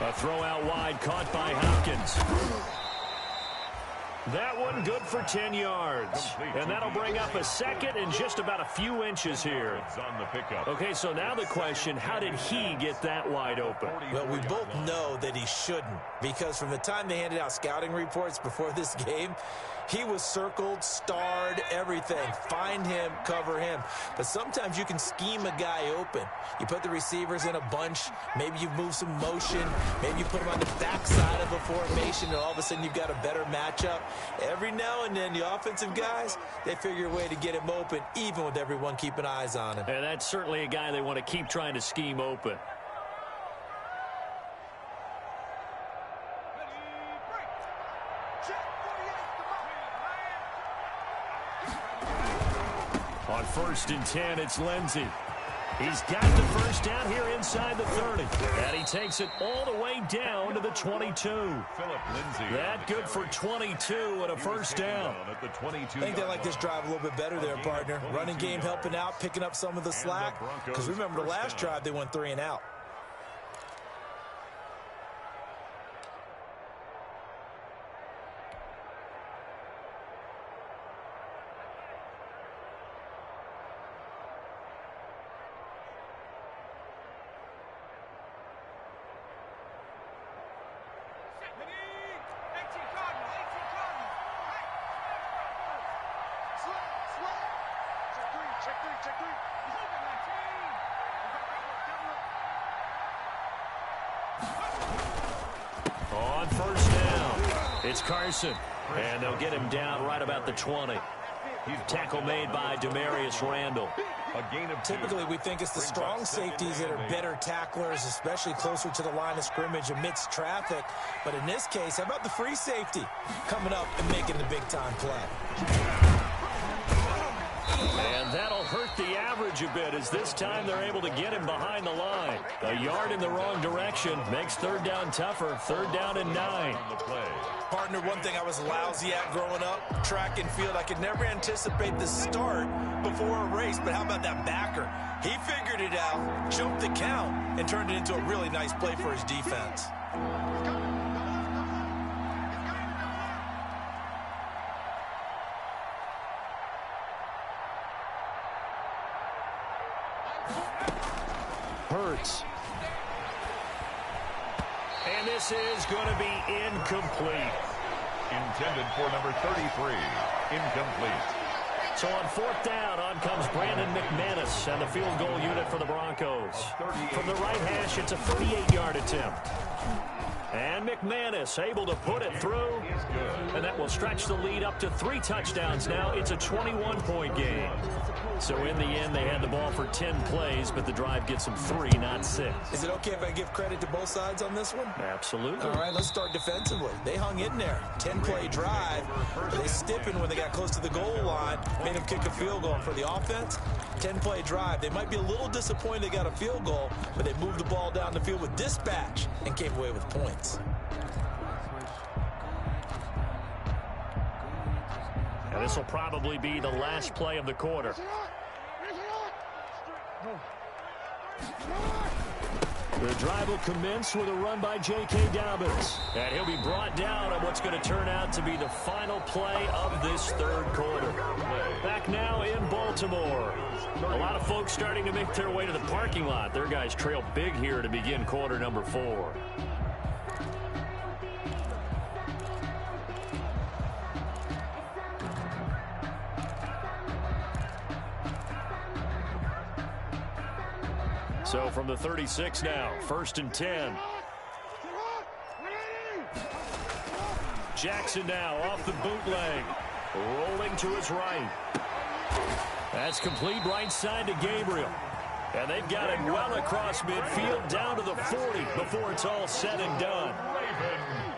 A throw out wide, caught by Hopkins. That one good for 10 yards. And that'll bring up a 2nd and just about a few inches here. Okay, so now the question, how did he get that wide open? Well, we both know that he shouldn't, because from the time they handed out scouting reports before this game, he was circled, starred, everything. Find him, cover him. But sometimes you can scheme a guy open. You put the receivers in a bunch. Maybe you move some motion. Maybe you put them on the backside of a formation, and all of a sudden you've got a better matchup. Every now and then, the offensive guys, they figure a way to get him open, even with everyone keeping eyes on him. And that's certainly a guy they want to keep trying to scheme open. On 1st and 10, it's Lindsey. He's got the 1st down here inside the 30. And he takes it all the way down to the 22. Philip Lindsay. That good for 22 and a 1st down. I think they like this drive a little bit better there, partner. Running game helping out, picking up some of the slack. Because remember, the last drive, they went 3-and-out. On first down, it's Carson. And they'll get him down right about the 20. Tackle made by Demarius Randall. Typically, we think it's the strong safeties that are better tacklers, especially closer to the line of scrimmage amidst traffic. But in this case, how about the free safety coming up and making the big-time play? And that'll hurt the average a bit, as this time they're able to get him behind the line. A yard in the wrong direction makes third down tougher. Third down and 9. Partner, one thing I was lousy at growing up, track and field, I could never anticipate the start before a race. But how about that backer? He figured it out, jumped the count, and turned it into a really nice play for his defense. Hurts. And this is going to be incomplete. Intended for number 33. Incomplete. So on fourth down, on comes Brandon McManus and the field goal unit for the Broncos. From the right hash, it's a 38-yard attempt. And McManus able to put it through. And that will stretch the lead up to 3 touchdowns now. It's a 21-point game. So in the end, they had the ball for 10 plays, but the drive gets them 3, not 6. Is it okay if I give credit to both sides on this one? Absolutely. All right, let's start defensively. They hung in there. 10-play drive. They stiffened when they got close to the goal line, made them kick a field goal. For the offense, 10-play drive. They might be a little disappointed they got a field goal, but they moved the ball down the field with dispatch and came away with points. And this will probably be the last play of the quarter. The drive will commence with a run by J.K. Dobbins. And he'll be brought down on what's going to turn out to be the final play of this third quarter. Back now in Baltimore. A lot of folks starting to make their way to the parking lot. Their guys trail big here to begin quarter number 4. So from the 36 now, first and 10. Jackson now off the bootleg. Rolling to his right. That's complete right side to Gabriel. And they've got it well across midfield down to the 40 before it's all said and done.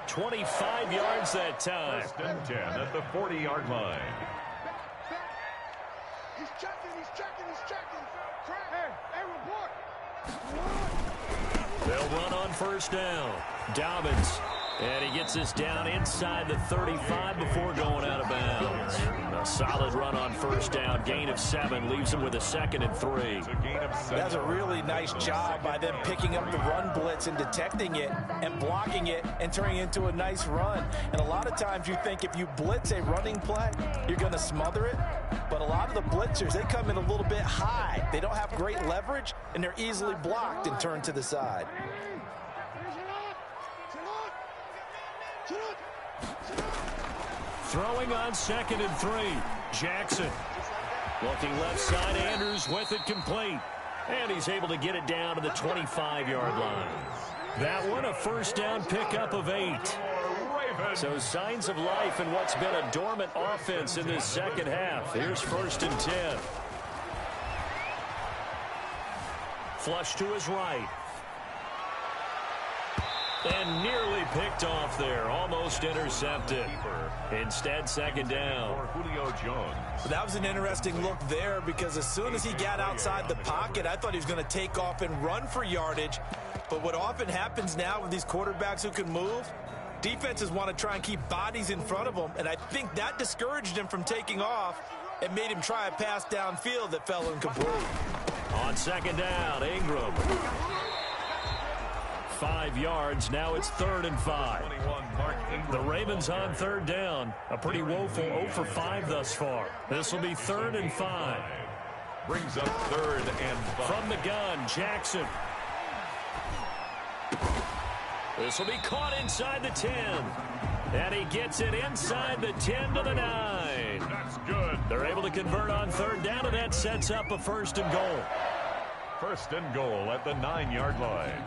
25 yards that time. First and 10 at the 40-yard line. He's checking. Hey, report. They'll run on first down. Dobbins. And he gets this down inside the 35 before going out of bounds. A solid run on first down. Gain of 7 leaves him with a 2nd and 3. That's a really nice job by them picking up the run blitz and detecting it and blocking it and turning it into a nice run. And a lot of times you think if you blitz a running play, you're going to smother it. But a lot of the blitzers, they come in a little bit high. They don't have great leverage, and they're easily blocked and turned to the side. Throwing on 2nd and 3. Jackson. Looking left side. Andrews with it complete. And he's able to get it down to the 25-yard line. That one a first down pickup of 8. So signs of life in what's been a dormant offense in this second half. Here's first and 10. Flush to his right. And nearly picked off there. Almost intercepted. Instead, second down. Julio Jones. That was an interesting look there because as soon as he got outside the pocket, I thought he was going to take off and run for yardage. But what often happens now with these quarterbacks who can move, defenses want to try and keep bodies in front of them. And I think that discouraged him from taking off and made him try a pass downfield that fell incomplete. On second down, Ingram. 5 yards. Now it's 3rd and 5. The Ravens on third down. A pretty woeful 0 for 5 thus far. This will be 3rd and 5. Brings up 3rd and 5. From the gun, Jackson. This will be caught inside the 10. And he gets it inside the 10 to the 9. That's good. They're able to convert on third down, and that sets up a 1st and goal. 1st and goal at the 9-yard line.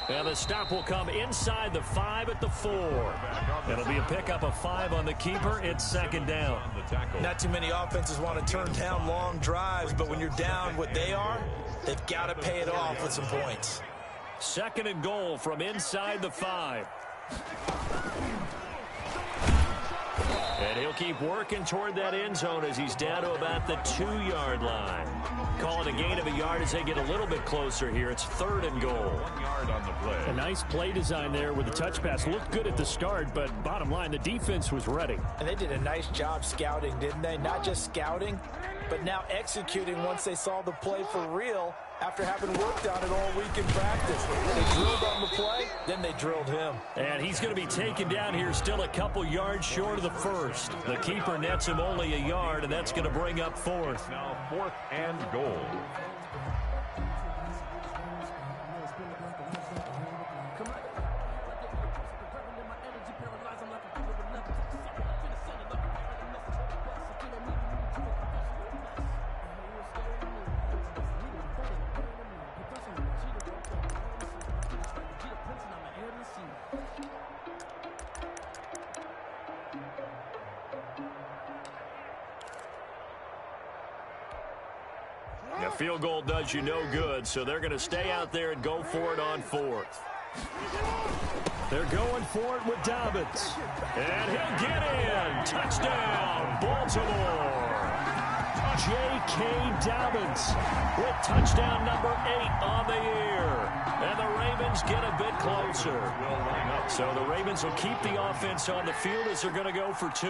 And the stop will come inside the 5 at the 4. It'll be a pickup of 5 on the keeper. It's 2nd down. Not too many offenses want to turn down long drives, but when you're down what they are, they've got to pay it off with some points. 2nd and goal from inside the 5. And he'll keep working toward that end zone as he's down to about the 2-yard line. Call it a gain of a yard as they get a little bit closer here. It's 3rd and goal. 1 yard on the play. A nice play design there with the touch pass. Looked good at the start, but bottom line, the defense was ready. And they did a nice job scouting, didn't they? Not just scouting, but now executing once they saw the play for real after having worked on it all week in practice. They drilled on the play, then they drilled him. And he's going to be taken down here still a couple yards short of the 1st. The keeper nets him only a yard, and that's going to bring up 4th. Now 4th and goal. A field goal does you no good, so they're going to stay out there and go for it on 4th. They're going for it with Dobbins. And he'll get in. Touchdown, Baltimore. J.K. Dobbins with touchdown number 8 on the year. And the Ravens get a bit closer. So the Ravens will keep the offense on the field as they're going to go for 2.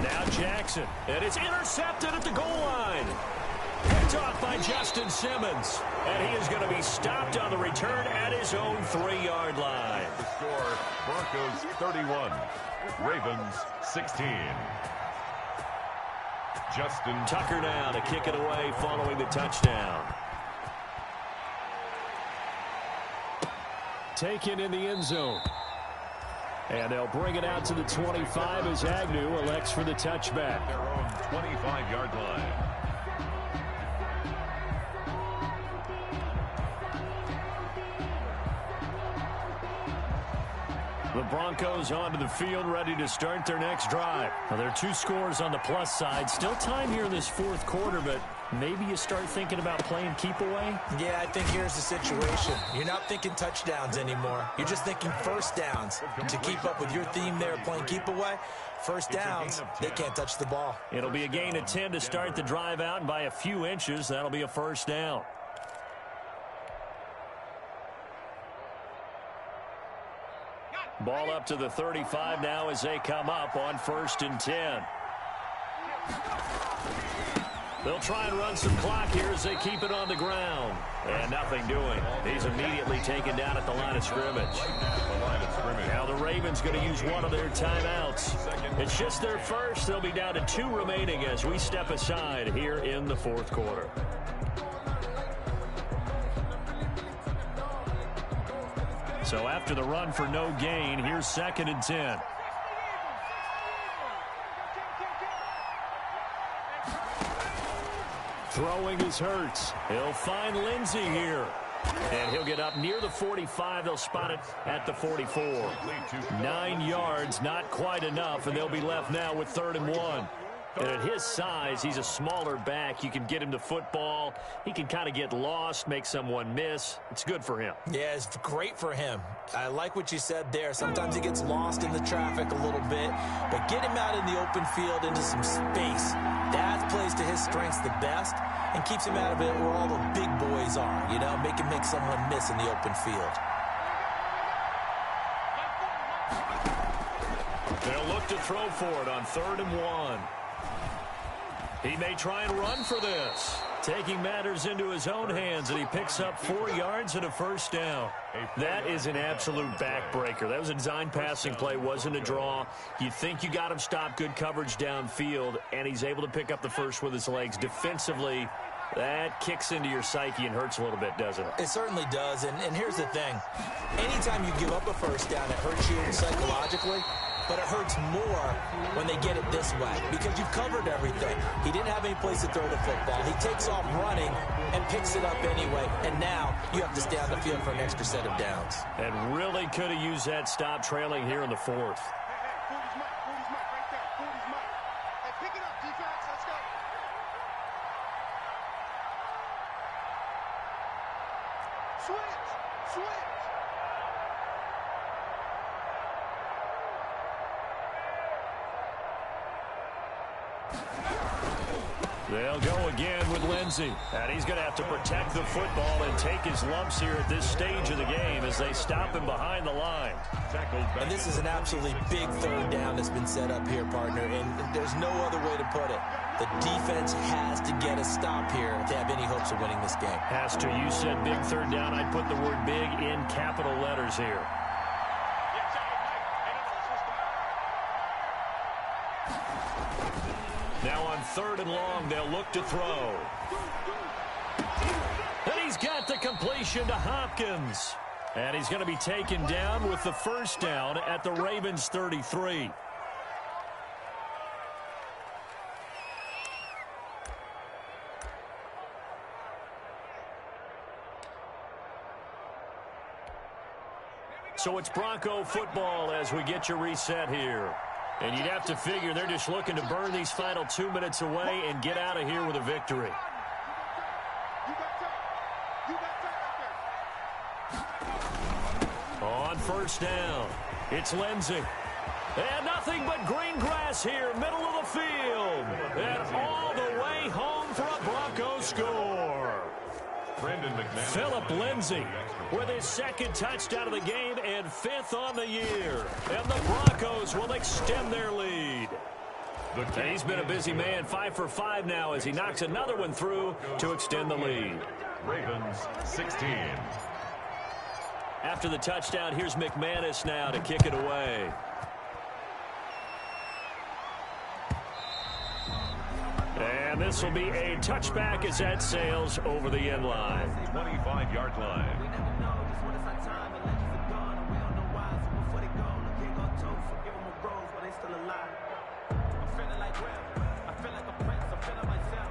Now Jackson, and it's intercepted at the goal line. Picked off by Justin Simmons. And he is going to be stopped on the return at his own 3-yard line. The score, Broncos 31, Ravens 16. Justin Tucker now to kick it away following the touchdown. Taken in the end zone. And they'll bring it out to the 25 as Agnew elects for the touchback. their own 25-yard line. The Broncos onto the field, ready to start their next drive. Now, there are 2 scores on the plus side. Still time here in this 4th quarter, but maybe you start thinking about playing keep away? Yeah, I think here's the situation. You're not thinking touchdowns anymore. You're just thinking first downs. To keep up with your theme there, playing keep away, first downs, they can't touch the ball. It'll be a gain of 10 to start the drive out, and by a few inches, that'll be a first down. Ball up to the 35 now as they come up on 1st and 10. They'll try and run some clock here as they keep it on the ground. And nothing doing. He's immediately taken down at the line of scrimmage. Now the Ravens going to use one of their timeouts. It's just their first. They'll be down to 2 remaining as we step aside here in the 4th quarter. So after the run for no gain, here's 2nd and 10. Throwing is Hurts. He'll find Lindsey here. And he'll get up near the 45. They'll spot it at the 44. 9 yards, not quite enough, and they'll be left now with 3rd and 1. And at his size, he's a smaller back. You can get him to football. He can kind of get lost, make someone miss. It's good for him. Yeah, it's great for him. I like what you said there. Sometimes he gets lost in the traffic a little bit, but get him out in the open field into some space. That plays to his strengths the best and keeps him out of it where all the big boys are, you know, make someone miss in the open field. They'll look to throw for it on 3rd and 1. He may try and run for this. Taking matters into his own hands, and he picks up 4 yards and a first down. That is an absolute backbreaker. That was a design passing play, wasn't a draw. You think you got him stopped, good coverage downfield, and he's able to pick up the first with his legs. Defensively, that kicks into your psyche and hurts a little bit, doesn't it? It certainly does, and here's the thing. Anytime you give up a first down, it hurts you psychologically, but it hurts more when they get it this way because you've covered everything. He didn't have any place to throw the football. He takes off running and picks it up anyway, and now you have to stay on the field for an extra set of downs. And really could have used that stop trailing here in the 4th. They'll go again with Lindsey. And he's going to have to protect the football and take his lumps here at this stage of the game as they stop him behind the line. And this is an absolutely big third down that's been set up here, partner, and there's no other way to put it. The defense has to get a stop here if they have any hopes of winning this game. Has to. You said big third down. I'd put the word big in capital letters here. Now on 3rd and long, they'll look to throw. And he's got the completion to Hopkins. And he's going to be taken down with the first down at the Ravens' 33. So it's Bronco football as we get you reset here. And you'd have to figure they're just looking to burn these final 2 minutes away and get out of here with a victory. On first down, it's Lindsey. And nothing but green grass here, middle of the field. And all the way home for a Broncos score. Philip Lindsey with his 2nd touchdown of the game and 5th on the year. And the Broncos will extend their lead. And he's been a busy man, 5 for 5 now as he knocks another one through to extend the lead. Ravens 16. After the touchdown, here's McManus now to kick it away. And this will be a touchback as that sails over the end line. 25-yard line. We never know just when it's our time. The legends are gone, and we don't know why. So before they go, look, here go toast. So give them a rose while they still alive. I'm feeling like Will. I feel like a prince. I'm feeling myself.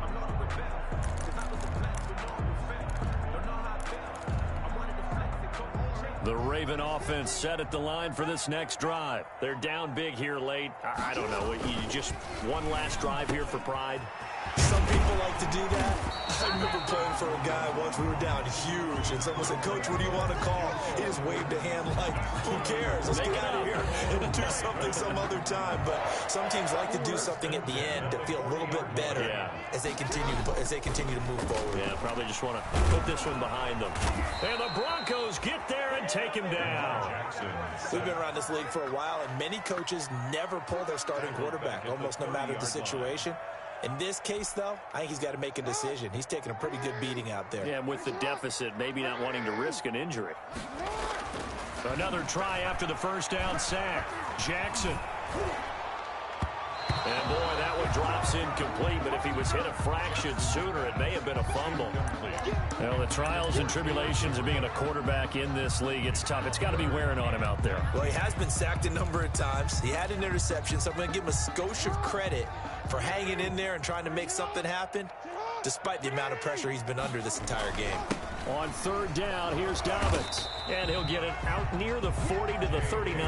I'm not a rebel. Cause I was a flex with no respect. Don't know how I feel. I wanted to flex and go change. The Raven offense set at the line for this next drive. They're down big here late. I don't know. You just one last drive here for pride? Some people like to do that. I remember playing for a guy once. We were down huge, and someone said, "Coach, what do you want to call?" He just waved a hand like, "Who cares? Let's get out of here and do something some other time." But some teams like to do something at the end to feel a little bit better as they continue to move forward. Yeah, probably just want to put this one behind them. And the Broncos get there and take him down. We've been around this league for a while, and many coaches never pull their starting quarterback, almost no matter the situation. In this case, though, I think he's got to make a decision. He's taking a pretty good beating out there. Yeah, and with the deficit, maybe not wanting to risk an injury. Another try after the first down sack. Jackson. And, boy, that one drops incomplete, but if he was hit a fraction sooner, it may have been a fumble. Well, the trials and tribulations of being a quarterback in this league, it's tough. It's got to be wearing on him out there. Well, he has been sacked a number of times. He had an interception, so I'm going to give him a skosh of credit for hanging in there and trying to make something happen, despite the amount of pressure he's been under this entire game. On third down, here's Dobbins. And he'll get it out near the 40 to the 39.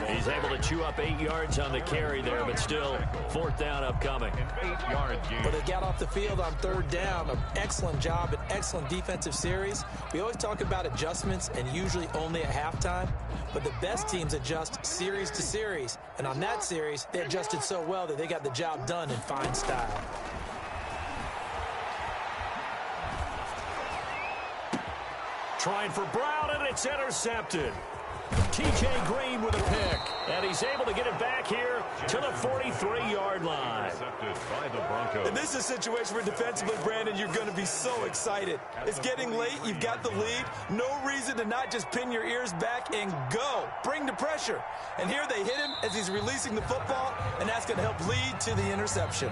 He's able to chew up 8 yards on the carry there, but still, 4th down upcoming. 8-yard gain. But he got off the field on third down. An excellent job, an excellent defensive series. We always talk about adjustments, and usually only at halftime. But the best teams adjust series to series. And on that series, they adjusted so well that they got the job done in fine style. Trying for Brown, and it's intercepted. T.J. Green with a pick. And he he's able to get it back here to the 43-yard line. Intercepted by the Broncos. And this is a situation where defensively, Brandon, you're going to be so excited. It's getting late. You've got the lead. No reason to not just pin your ears back and go. Bring the pressure. And here they hit him as he's releasing the football, and that's going to help lead to the interception.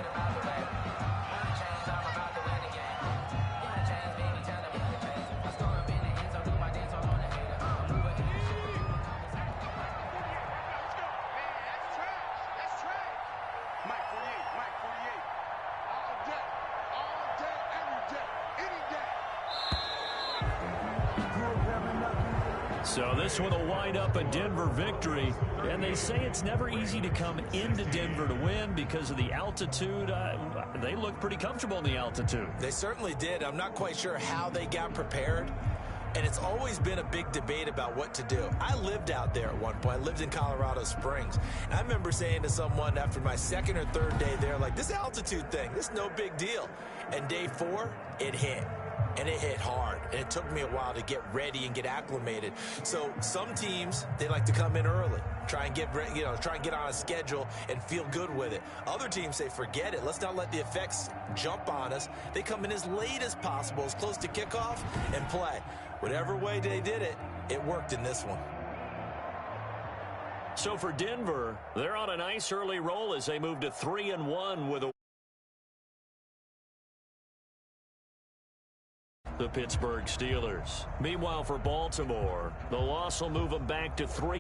So this one will wind up a Denver victory, and they say it's never easy to come into Denver to win because of the altitude. They look pretty comfortable in the altitude. They certainly did. I'm not quite sure how they got prepared, and it's always been a big debate about what to do. I lived out there at one point. I lived in Colorado Springs, and I remember saying to someone after my second or third day there, like, this altitude thing, this is no big deal. And day 4, it hit. And it hit hard, and it took me a while to get ready and get acclimated. So some teams, they like to come in early, try and get on a schedule and feel good with it. Other teams say, forget it. Let's not let the effects jump on us. They come in as late as possible, as close to kickoff, and play. Whatever way they did it, it worked in this one. So for Denver, they're on a nice early roll as they move to 3-1 with a the Pittsburgh Steelers. Meanwhile, for Baltimore, the loss will move them back to 3.